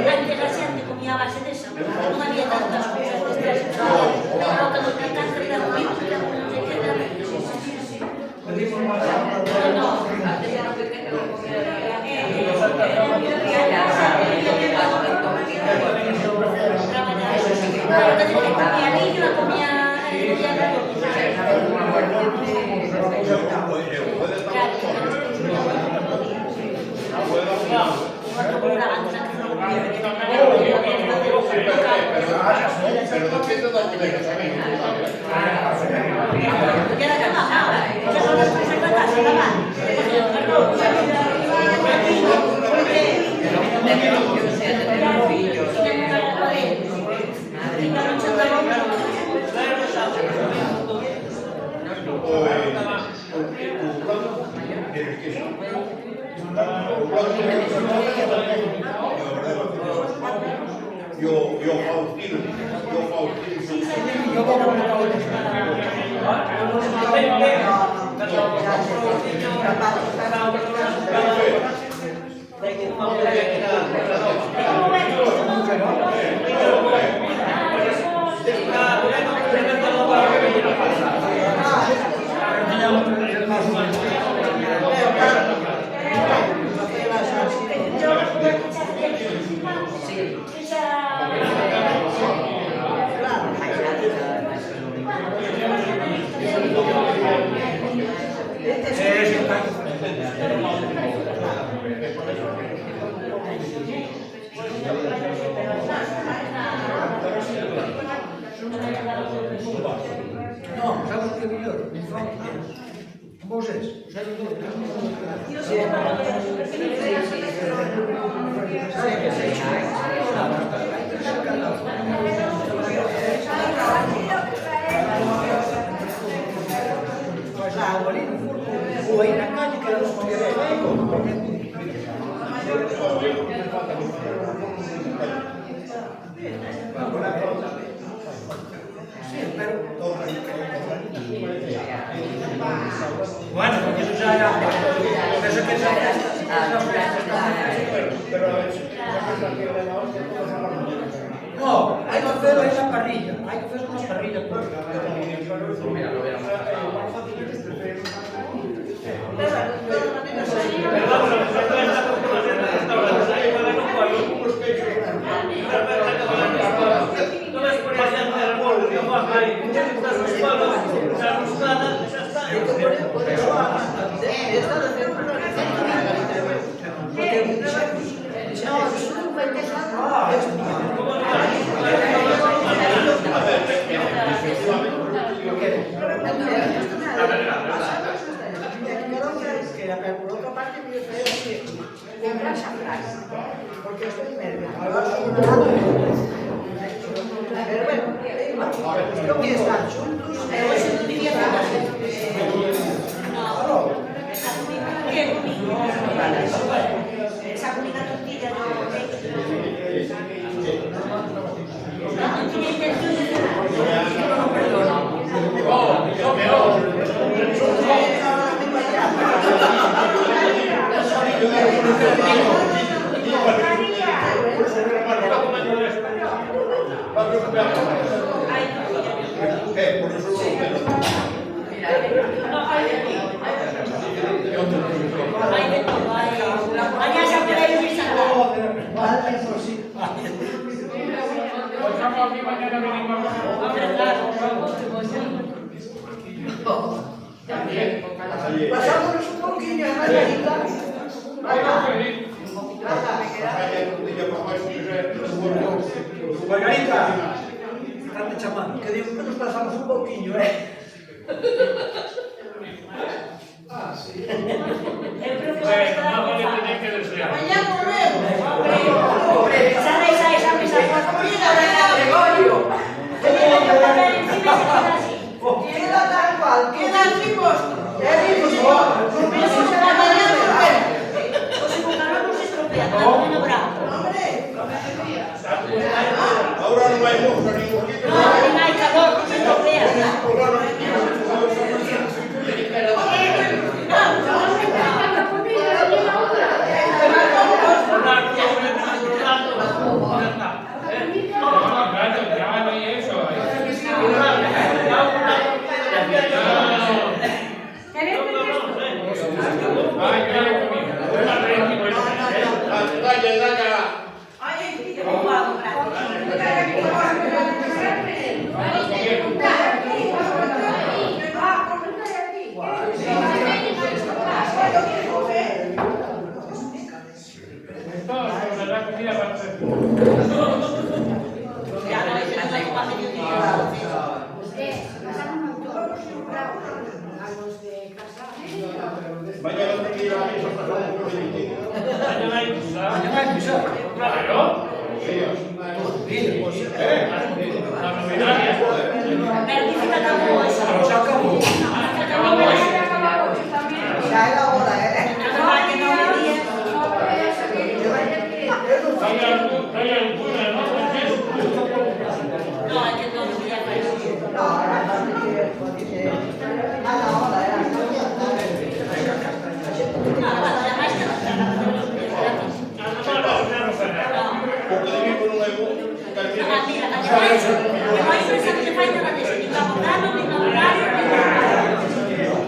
Antes la xente comía a base desa, non había tantas cousas destas. Pero cando te cáncer de ruido, que non sei que era. Bueno, porque eso ya era... Eso que ya... No, hay que hacer esa parrilla. Hay que hacer una parrilla. Mira, lo veremos. Porque estoy nerviosa. Pero bueno, yo voy a estar juntos. Eso no diría nada. No. Esa comida tortilla no. No tiene intención de no perdono. Mañana venimos. que digo que nos pasamos un pouquinho, Eu creo que vai estar no con le fama. tenés que desear. Mañá volvemos. Hombre, sabéis a esa mesa Gregorio. Tenía que poner encima y se queda así. Queda tal cual, queda así puesto. Pero si con mañana volvemos. O si con calor no se estropea, todo el mundo bravo. Hombre. Ahora no hay mosca ni mosquito. No, no hay calor, no se estropea. Ya no hay eso. ¿Cómo hago, gracias? Ya no es el mismo mediodía. Mañana te quiero a mí, eso pasa un poco de mañana hai misa. Claro. La novedad Certifica acabó eso. Pero se acabou. Acabó eso. Ya era hora, Acabó que no debía. hay alguna, ¿no? No, es que no debía para eso. No, ahora a la hora era. No, además que no se acaba de los pies. Porque de mí por un euro, Ah, mira, además, no hay presa que te falta nada de eso, ni para abogado, ni para horario, ni para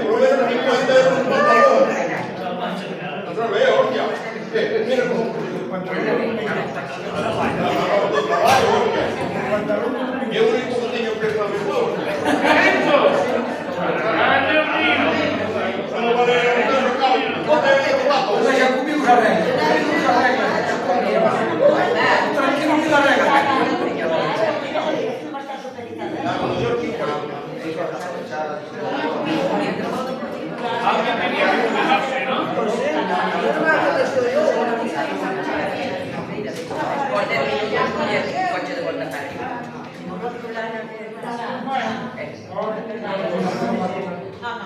por lo menos 50 euros un pantalón. Otra vez, hostia. Mira cómo. Y es un único que tengo que estar mejor. No vale Deixa comigo já vem. Tranquilo que já vem. Alguien tenía que cuidarse, ¿no?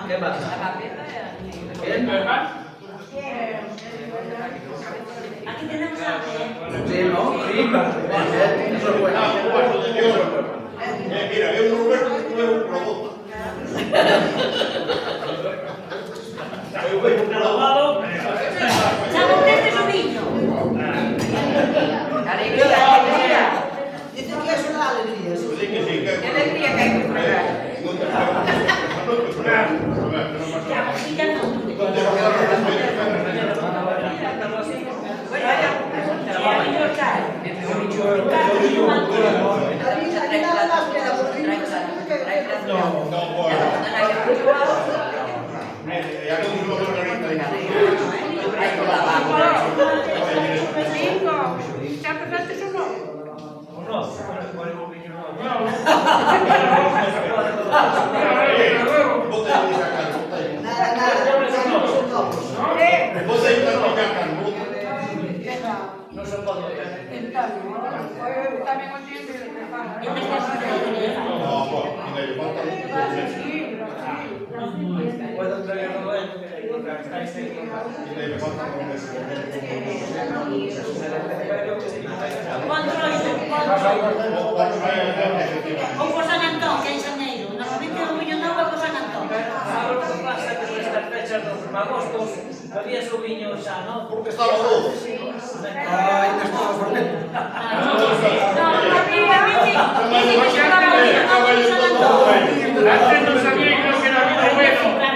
¿Qué pasa? ¿Es verdad? Aquí tenemos hambre, Sí, ¿no? Sí, eso es bueno. Mira, es un Roberto que no es un producto. ¿Sabe usted que es un niño? Dice que es una alegría. Sí, que sí, que Qué alegría que hay que comprar. Ya, sí, ya no. Bueno, vaya. Ya, niño, claro. A mí nada más queda por mí, que No, ya no digo Margarita. ¿Ya empezaste o no? Vos tenés que sacar. Nada, nada. Tamén o tiempo de Y te quedas con el dinero. No, bueno, y de falta Puedo traer todo esto. y de falta O por San Antón, que é en Xaneiro. Normalmente o viño novo é por San Antón. Agora o que pasa é que nestas fechas dos agostos había o viño xa, non? porque estaba todo. Ai, que estamos por dentro. Antes no sabía, creo que era vino bueno.